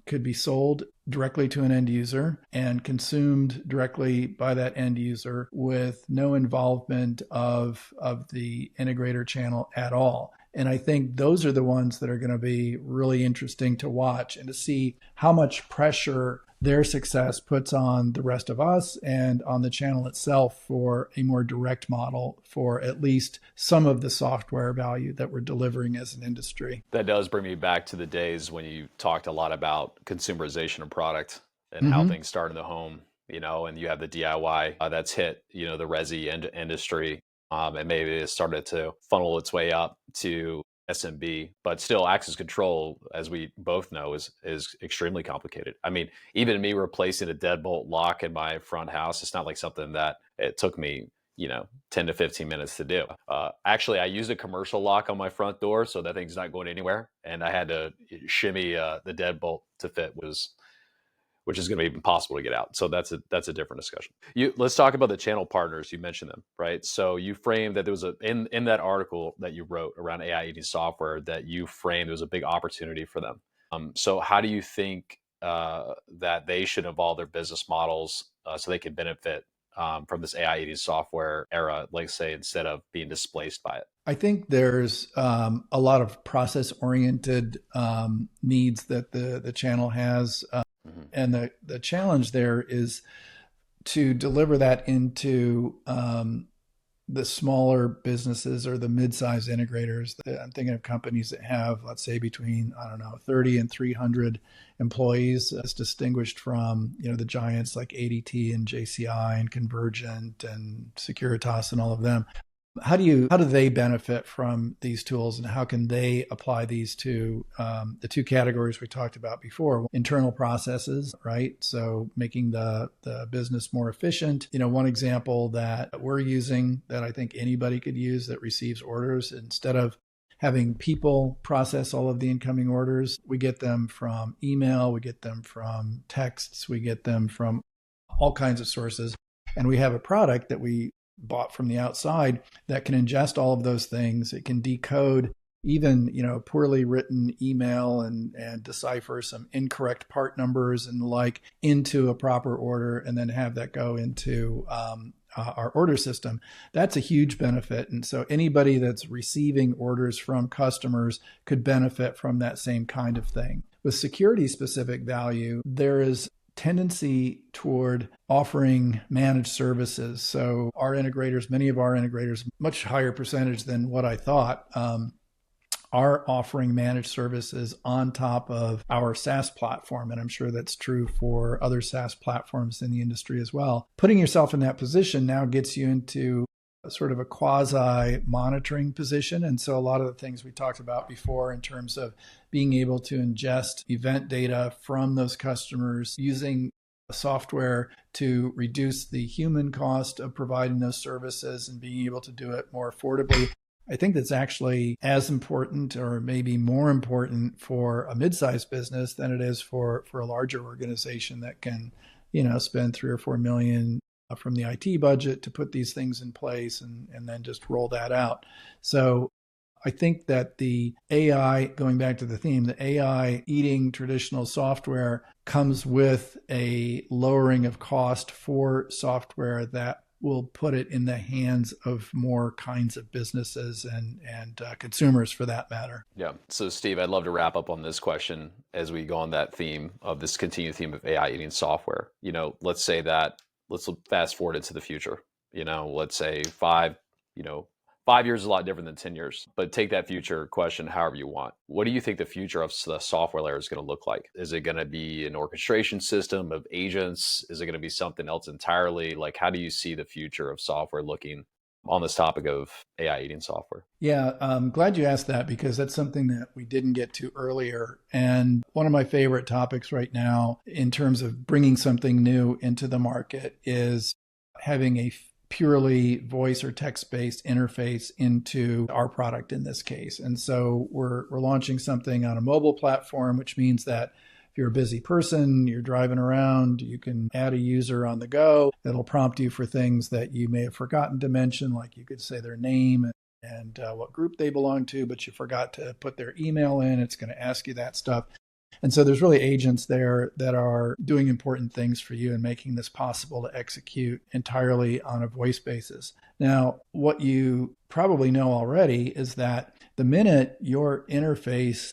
S2: could be sold directly to an end user and consumed directly by that end user with no involvement of the integrator channel at all. And I think those are the ones that are going to be really interesting to watch and to see how much pressure their success puts on the rest of us and on the channel itself for a more direct model for at least some of the software value that we're delivering as an industry.
S1: That does bring me back to the days when you talked a lot about consumerization of product and how things start in the home, and you have the DIY that's hit, the resi industry. And maybe it started to funnel its way up to SMB, but still access control, as we both know, is extremely complicated. I mean, even me replacing a deadbolt lock in my front house, it's not like something that it took me, 10 to 15 minutes to do. Actually, I used a commercial lock on my front door, so that thing's not going anywhere. And I had to shimmy the deadbolt to fit, which is going to be impossible to get out. So that's a different discussion. Let's talk about the channel partners. You mentioned them, right? So you framed that there was in that article that you wrote around AI eating software, that you framed there was a big opportunity for them. So how do you think that they should evolve their business models so they can benefit from this AI eating software era, like say, instead of being displaced by it?
S2: I think there's a lot of process-oriented needs that the channel has. And the challenge there is to deliver that into the smaller businesses or the mid-sized integrators. I'm thinking of companies that have, let's say, between, 30 and 300 employees, as distinguished from, the giants like ADT and JCI and Convergent and Securitas and all of them. How do they benefit from these tools, and how can they apply these to the two categories we talked about before? Internal processes, right? So making the business more efficient. One example that we're using that I think anybody could use that receives orders, instead of having people process all of the incoming orders, we get them from email, we get them from texts, we get them from all kinds of sources. And we have a product that we bought from the outside that can ingest all of those things. It can decode even, poorly written email and decipher some incorrect part numbers and the like into a proper order, and then have that go into our order system. That's a huge benefit. And so anybody that's receiving orders from customers could benefit from that same kind of thing. With security specific value, there is tendency toward offering managed services. So many of our integrators, much higher percentage than what I thought, are offering managed services on top of our SaaS platform. And I'm sure that's true for other SaaS platforms in the industry as well. Putting yourself in that position now gets you into sort of a quasi monitoring position. And so a lot of the things we talked about before in terms of being able to ingest event data from those customers, using software to reduce the human cost of providing those services and being able to do it more affordably. I think that's actually as important, or maybe more important, for a mid-sized business than it is for a larger organization that can, spend 3 or 4 million from the IT budget to put these things in place and then just roll that out. So I think that the AI, going back to the theme, the AI eating traditional software comes with a lowering of cost for software that will put it in the hands of more kinds of businesses and consumers, for that matter.
S1: Yeah. So Steve, I'd love to wrap up on this question as we go on that theme of this continued theme of AI eating software. Let's fast forward into the future. Let's say 5 years is a lot different than 10 years, but take that future question however you want. What do you think the future of the software layer is going to look like? Is it going to be an orchestration system of agents? Is it going to be something else entirely? Like, how do you see the future of software looking on this topic of AI eating software?
S2: Yeah, I'm glad you asked that, because that's something that we didn't get to earlier. And one of my favorite topics right now in terms of bringing something new into the market is having a purely voice or text-based interface into our product in this case. And so we're launching something on a mobile platform, which means that If you're a busy person, you're driving around, you can add a user on the go. It'll prompt you for things that you may have forgotten to mention, like you could say their name and what group they belong to, but you forgot to put their email in. It's going to ask you that stuff. And so there's really agents there that are doing important things for you and making this possible to execute entirely on a voice basis. Now, what you probably know already is that the minute your interface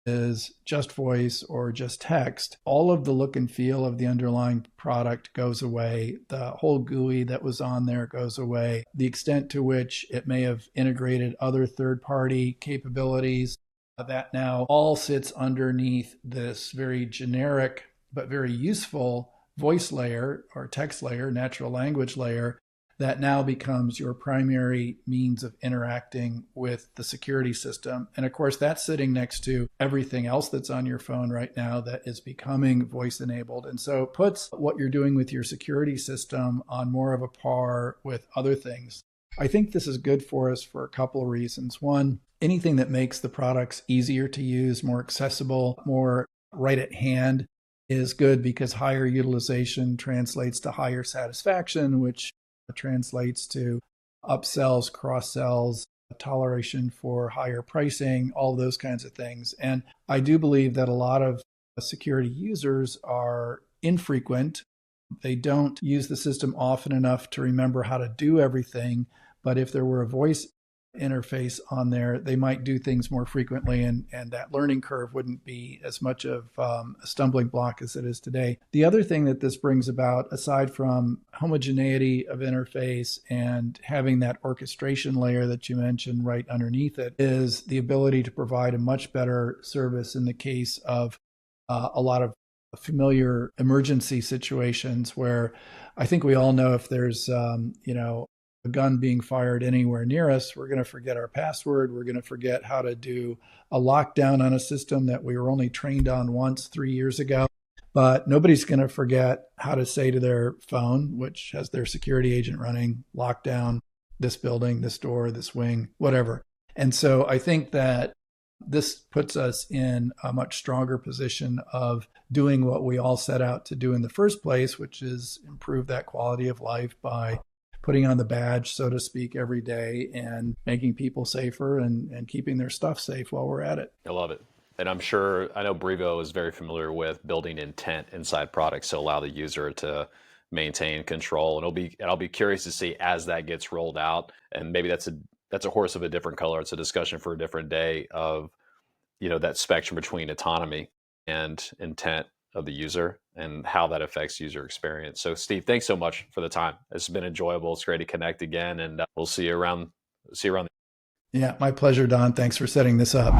S2: is just voice or just text, all of the look and feel of the underlying product goes away. The whole GUI that was on there goes away. The extent to which it may have integrated other third-party capabilities, that now all sits underneath this very generic but very useful voice layer or text layer, natural language layer, that now becomes your primary means of interacting with the security system. And of course, that's sitting next to everything else that's on your phone right now that is becoming voice enabled. And so it puts what you're doing with your security system on more of a par with other things. I think this is good for us for a couple of reasons. One, anything that makes the products easier to use, more accessible, more right at hand is good, because higher utilization translates to higher satisfaction, which translates to upsells, cross-sells, toleration for higher pricing, all those kinds of things. And I do believe that a lot of security users are infrequent. They don't use the system often enough to remember how to do everything. But if there were a voice interface on there, they might do things more frequently, and that learning curve wouldn't be as much of a stumbling block as it is today. The other thing that this brings about, aside from homogeneity of interface and having that orchestration layer that you mentioned right underneath it, is the ability to provide a much better service in the case of a lot of familiar emergency situations where I think we all know if there's, a gun being fired anywhere near us, we're going to forget our password. We're going to forget how to do a lockdown on a system that we were only trained on once 3 years ago. But nobody's going to forget how to say to their phone, which has their security agent running, lockdown this building, this door, this wing, whatever. And so I think that this puts us in a much stronger position of doing what we all set out to do in the first place, which is improve that quality of life by putting on the badge, so to speak, every day and making people safer and keeping their stuff safe while we're at it.
S1: I love it. And I know Brivo is very familiar with building intent inside products to allow the user to maintain control. And I'll be curious to see as that gets rolled out. And maybe that's a horse of a different color. It's a discussion for a different day of, that spectrum between autonomy and intent of the user and how that affects user experience. So Steve, thanks so much for the time. It's been enjoyable. It's great to connect again, and we'll see you around. Yeah,
S2: my pleasure, Don. Thanks for setting this up.